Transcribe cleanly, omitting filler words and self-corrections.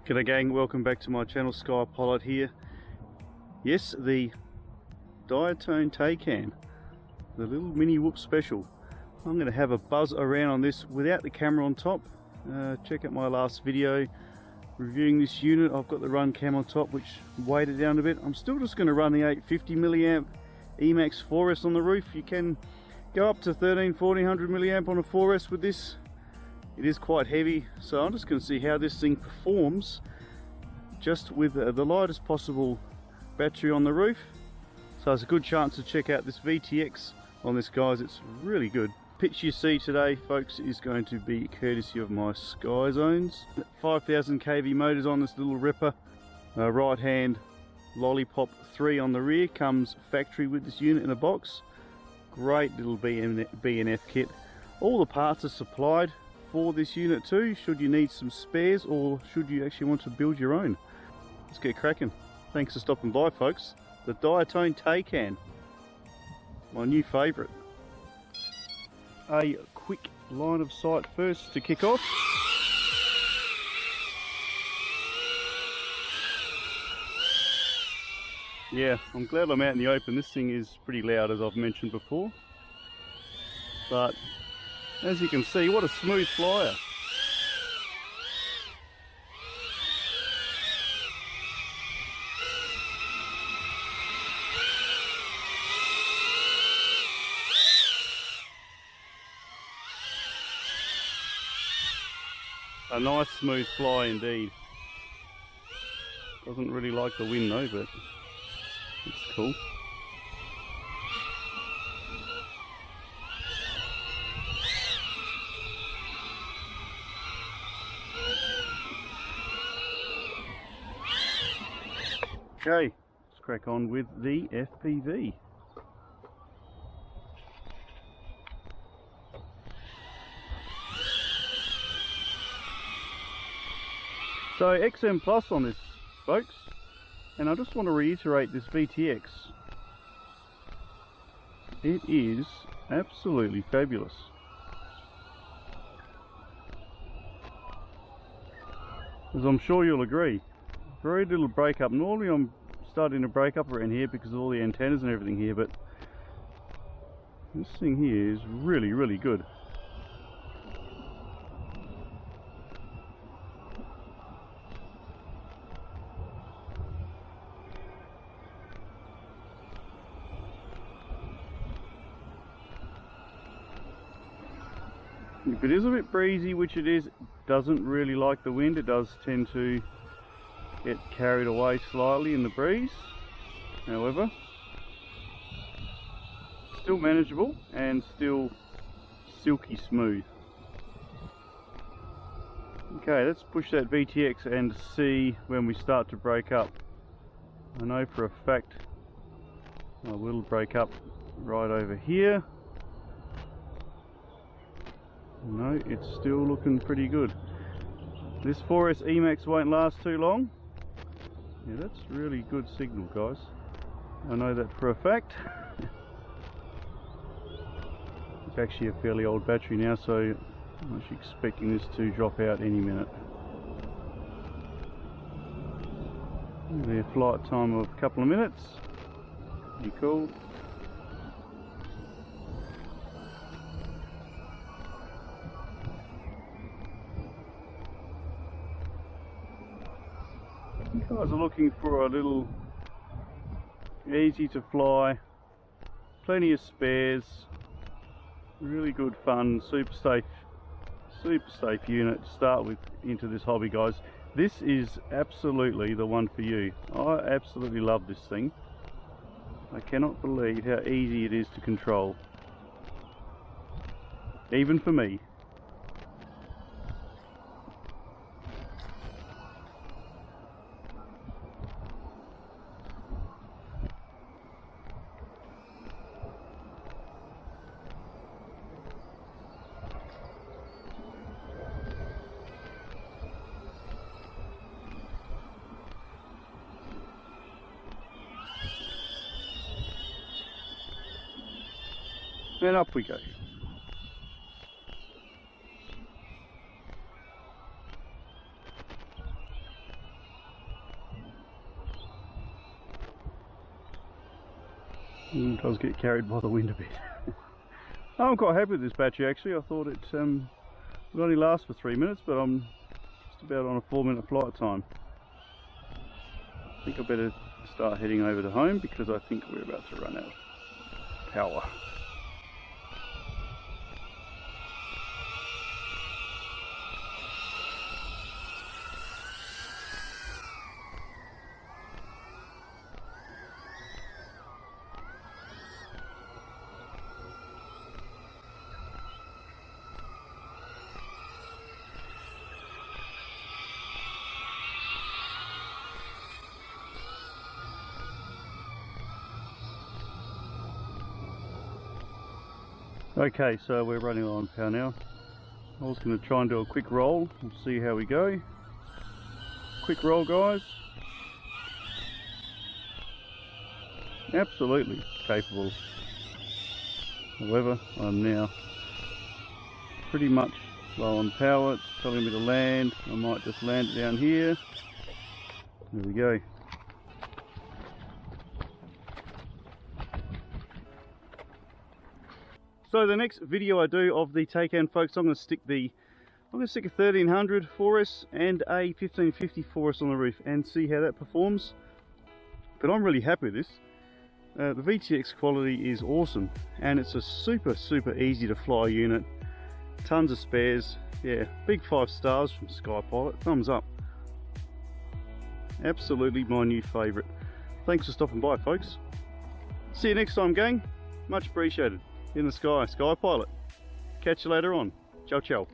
G'day gang, welcome back to my channel. Sky Pilot here. Yes, the Diatone Taycan, the little mini whoop special. I'm going to have a buzz around on this without the camera on top. Check out my last video reviewing this unit. I've got the run cam on top which weighed it down a bit. I'm still just going to run the 850 milliamp Emax 4S on the roof. You can go up to 1400 milliamp on a 4S with this. It is quite heavy, so I'm just going to see how this thing performs just with the lightest possible battery on the roof. So it's a good chance to check out this VTX on this, guys. It's really good. Pitch you see today, folks, is going to be courtesy of my Skyzones. 5000 kV motors on this little ripper. Right hand Lollipop 3 on the rear, comes factory with this unit in a box. Great little B&F kit. All the parts are supplied for this unit too, should you need some spares or should you actually want to build your own. Let's get cracking. Thanks for stopping by, folks. The Diatone Taycan, my new favourite. A quick line of sight first to kick off. Yeah, I'm glad I'm out in the open. This thing is pretty loud, as I've mentioned before, but as you can see, what a smooth flyer. A nice smooth fly indeed. Doesn't really like the wind though, but it's cool. Okay, let's crack on with the FPV. So XM Plus on this, folks, and I just want to reiterate this VTX. It is absolutely fabulous. As I'm sure you'll agree. Very little breakup. Normally I'm starting to break up around here because of all the antennas and everything here, but this thing here is really, really good. If it is a bit breezy, which it is, it doesn't really like the wind. It does tend to get carried away slightly in the breeze. However, still manageable and still silky smooth. Okay, let's push that VTX and see when we start to break up. I know for a fact I will break up right over here. No, it's still looking pretty good. This 4S Emax won't last too long. Yeah, that's really good signal, guys. I know that for a fact. It's actually a fairly old battery now, so I'm actually expecting this to drop out any minute. Their flight time of a couple of minutes. Pretty cool. You guys are looking for a little easy to fly, plenty of spares, really good fun, super safe unit to start with into this hobby, guys. This is absolutely the one for you. I absolutely love this thing. I cannot believe how easy it is to control, even for me. And up we go. It does get carried by the wind a bit. I'm quite happy with this battery actually. I thought it would only last for 3 minutes, but I'm just about on a 4-minute flight time. I think I better start heading over to home because I think we're about to run out of power. Okay, so we're running on power now. I was going to try and do a quick roll. We'll see how we go. Quick roll, guys. Absolutely capable. However, I'm now pretty much low on power. It's telling me to land. I might just land it down here. There we go. So the next video I do of the Taycan, folks, I'm going to stick a 1300 4S and a 1550 4S on the roof and see how that performs. But I'm really happy with this. The VTX quality is awesome, and it's a super easy to fly unit. Tons of spares. Yeah, big 5 stars from Skypilot. Thumbs up. Absolutely my new favourite. Thanks for stopping by, folks. See you next time, gang. Much appreciated. In the sky, Skypilot. Catch you later on. Ciao, ciao.